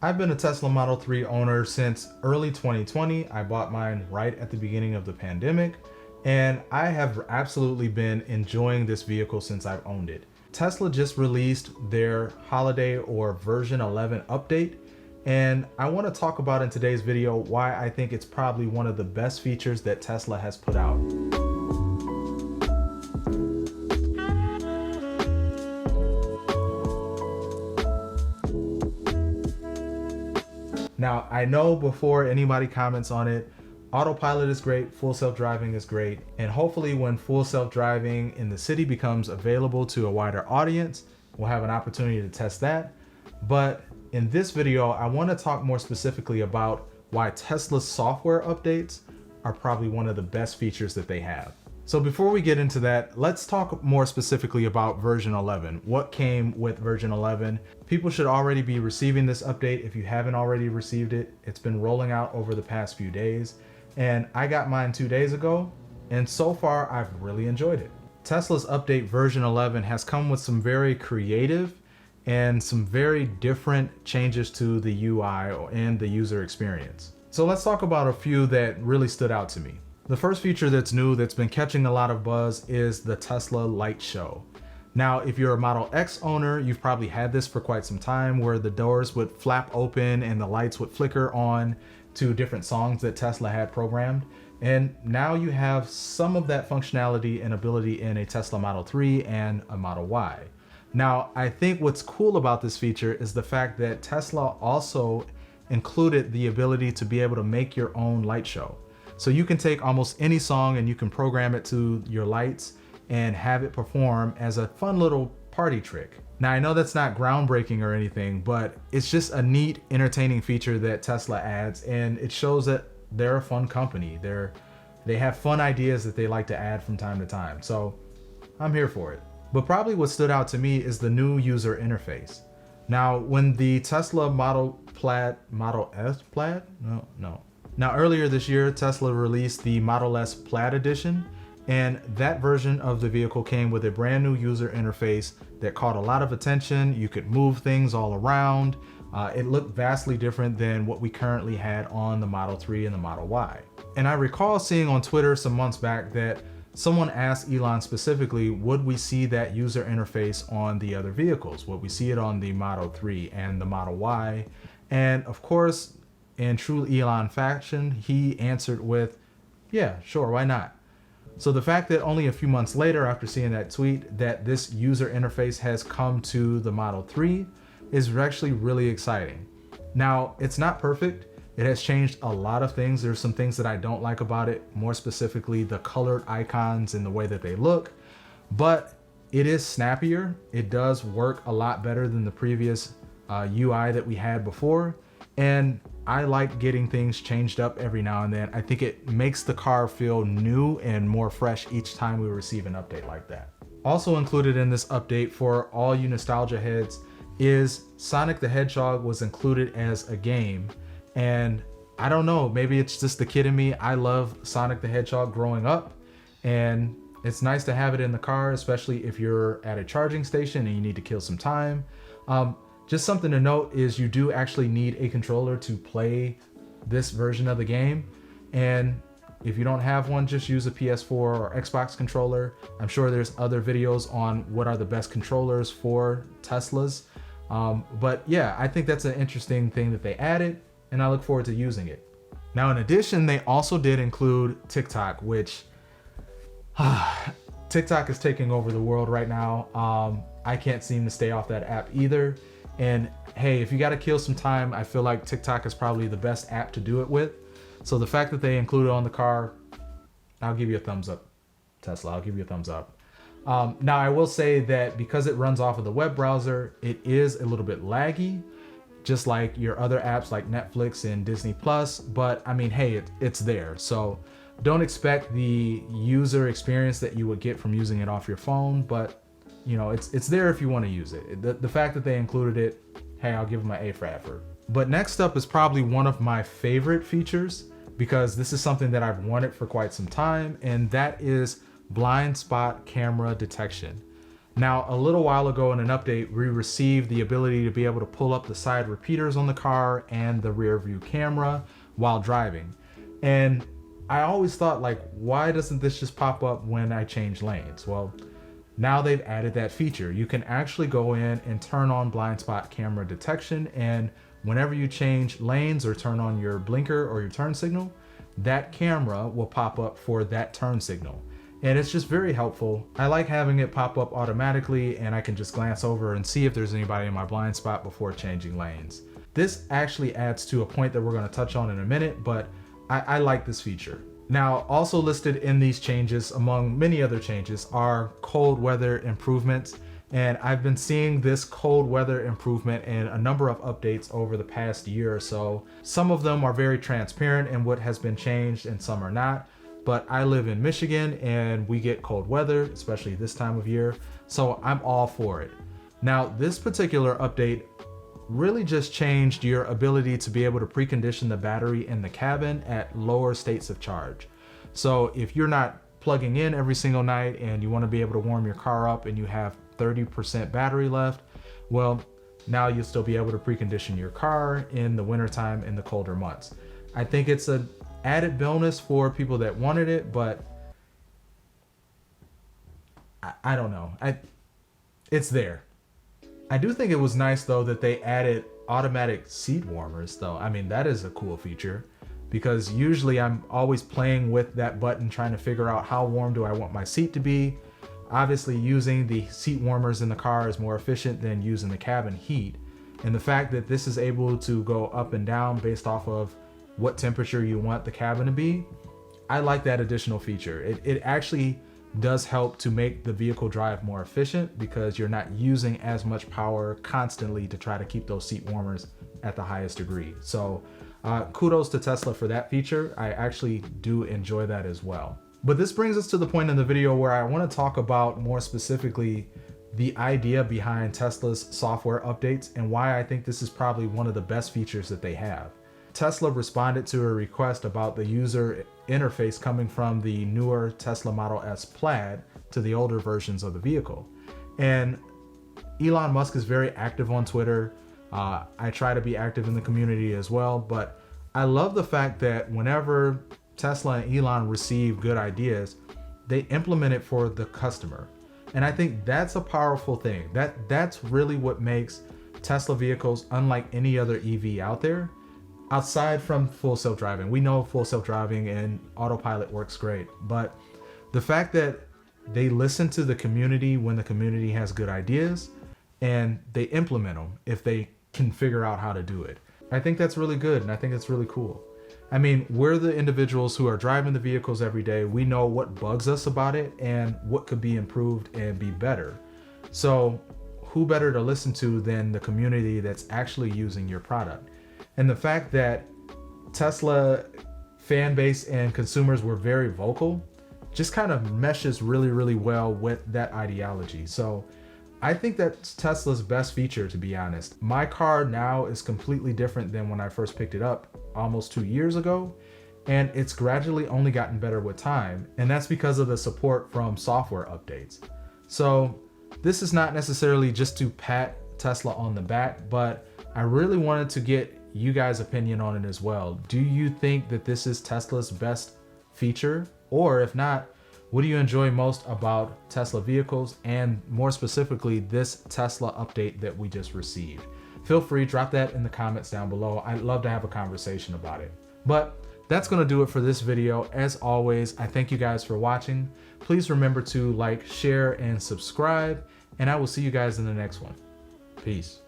I've been a Tesla Model 3 owner since early 2020. I bought mine right at the beginning of the pandemic, and I have absolutely been enjoying this vehicle since I've owned it. Tesla just released their holiday or version 11 update, and I want to talk about in today's video why I think it's probably one of the best features that Tesla has put out. Now, I know before anybody comments on it, autopilot is great, full self-driving is great, and hopefully when full self-driving in the city becomes available to a wider audience, we'll have an opportunity to test that. But in this video, I want to talk more specifically about why Tesla's software updates are probably one of the best features that they have. So before we get into that, let's talk more specifically about version 11. What came with version 11? People should already be receiving this update if you haven't already received it. It's been rolling out over the past few days, and I got mine 2 days ago, and so far I've really enjoyed it. Tesla's update version 11 has come with some very creative and some very different changes to the UI and the user experience. So let's talk about a few that really stood out to me. The first feature that's new that's been catching a lot of buzz is the Tesla Light Show. Now, if you're a Model X owner, you've probably had this for quite some time where the doors would flap open and the lights would flicker on to different songs that Tesla had programmed. And now you have some of that functionality and ability in a Tesla Model 3 and a Model Y. Now, I think what's cool about this feature is the fact that Tesla also included the ability to be able to make your own light show. So you can take almost any song and you can program it to your lights and have it perform as a fun little party trick. Now, I know that's not groundbreaking or anything, but it's just a neat, entertaining feature that Tesla adds, and it shows that they're a fun company. They have fun ideas that they like to add from time to time. So I'm here for it. But probably what stood out to me is the new user interface. Now, when the Tesla Model S Plaid? No. Now, earlier this year, Tesla released the Model S Plaid Edition, and that version of the vehicle came with a brand new user interface that caught a lot of attention. You could move things all around. It looked vastly different than what we currently had on the Model 3 and the Model Y. And I recall seeing on Twitter some months back that someone asked Elon specifically, would we see that user interface on the other vehicles? Would we see it on the Model 3 and the Model Y? And of course, in true Elon fashion, he answered with, yeah, sure, why not? So the fact that only a few months later after seeing that tweet that this user interface has come to the Model 3 is actually really exciting. Now, it's not perfect. It has changed a lot of things. There's some things that I don't like about it, more specifically the colored icons and the way that they look, but it is snappier. It does work a lot better than the previous UI that we had before. And I like getting things changed up every now and then. I think it makes the car feel new and more fresh each time we receive an update like that. Also included in this update for all you nostalgia heads is Sonic the Hedgehog was included as a game. And I don't know, maybe it's just the kid in me. I love Sonic the Hedgehog growing up, and it's nice to have it in the car, especially if you're at a charging station and you need to kill some time. Just something to note is you do actually need a controller to play this version of the game. And if you don't have one, just use a PS4 or Xbox controller. I'm sure there's other videos on what are the best controllers for Teslas. But yeah, I think that's an interesting thing that they added, and I look forward to using it. Now, in addition, they also did include TikTok, which TikTok is taking over the world right now. I can't seem to stay off that app either. And hey, if you got to kill some time, I feel like TikTok is probably the best app to do it with. So the fact that they include it on the car, I'll give you a thumbs up, Tesla. I'll give you a thumbs up. Now, I will say that because it runs off of the web browser, it is a little bit laggy, just like your other apps like Netflix and Disney Plus. But I mean, hey, it's there. So don't expect the user experience that you would get from using it off your phone, but you know, it's there if you want to use it. The fact that they included it, hey, I'll give them an A for effort. But next up is probably one of my favorite features, because this is something that I've wanted for quite some time, and that is blind spot camera detection. Now, a little while ago in an update, we received the ability to be able to pull up the side repeaters on the car and the rear view camera while driving. And I always thought, like, why doesn't this just pop up when I change lanes? Well, now they've added that feature. You can actually go in and turn on blind spot camera detection, and whenever you change lanes or turn on your blinker or your turn signal, that camera will pop up for that turn signal. And it's just very helpful. I like having it pop up automatically, and I can just glance over and see if there's anybody in my blind spot before changing lanes. This actually adds to a point that we're going to touch on in a minute, but I like this feature. Now, also listed in these changes, among many other changes, are cold weather improvements. And I've been seeing this cold weather improvement in a number of updates over the past year or so. Some of them are very transparent in what has been changed and some are not. But I live in Michigan and we get cold weather, especially this time of year. So I'm all for it. Now, this particular update really just changed your ability to be able to precondition the battery in the cabin at lower states of charge. So if you're not plugging in every single night and you want to be able to warm your car up and you have 30% battery left, well, now you'll still be able to precondition your car in the wintertime in the colder months. I think it's an added bonus for people that wanted it, but I don't know. It's there. I do think it was nice though that they added automatic seat warmers though. I mean, that is a cool feature because usually I'm always playing with that button trying to figure out how warm do I want my seat to be. Obviously using the seat warmers in the car is more efficient than using the cabin heat. And the fact that this is able to go up and down based off of what temperature you want the cabin to be, I like that additional feature. It actually does help to make the vehicle drive more efficient because you're not using as much power constantly to try to keep those seat warmers at the highest degree. So kudos to Tesla for that feature. I actually do enjoy that as well. But this brings us to the point in the video where I want to talk about more specifically the idea behind Tesla's software updates and why I think this is probably one of the best features that they have. Tesla responded to a request about the user interface coming from the newer Tesla Model S Plaid to the older versions of the vehicle. And Elon Musk is very active on Twitter. I try to be active in the community as well, but I love the fact that whenever Tesla and Elon receive good ideas, they implement it for the customer. And I think that's a powerful thing. That's really what makes Tesla vehicles unlike any other EV out there. Outside from full self-driving, we know full self-driving and autopilot works great, but the fact that they listen to the community when the community has good ideas and they implement them if they can figure out how to do it. I think that's really good and I think it's really cool. I mean, we're the individuals who are driving the vehicles every day. We know what bugs us about it and what could be improved and be better. So who better to listen to than the community that's actually using your product? And the fact that Tesla fan base and consumers were very vocal just kind of meshes really, really well with that ideology. So I think that's Tesla's best feature, to be honest. My car now is completely different than when I first picked it up almost 2 years ago. And it's gradually only gotten better with time. And that's because of the support from software updates. So this is not necessarily just to pat Tesla on the back, but I really wanted to get you guys' opinion on it as well. Do you think that this is Tesla's best feature? Or if not, what do you enjoy most about Tesla vehicles and more specifically this Tesla update that we just received? Feel free, drop that in the comments down below. I'd love to have a conversation about it. But that's gonna do it for this video. As always, I thank you guys for watching. Please remember to like, share, and subscribe, and I will see you guys in the next one. Peace.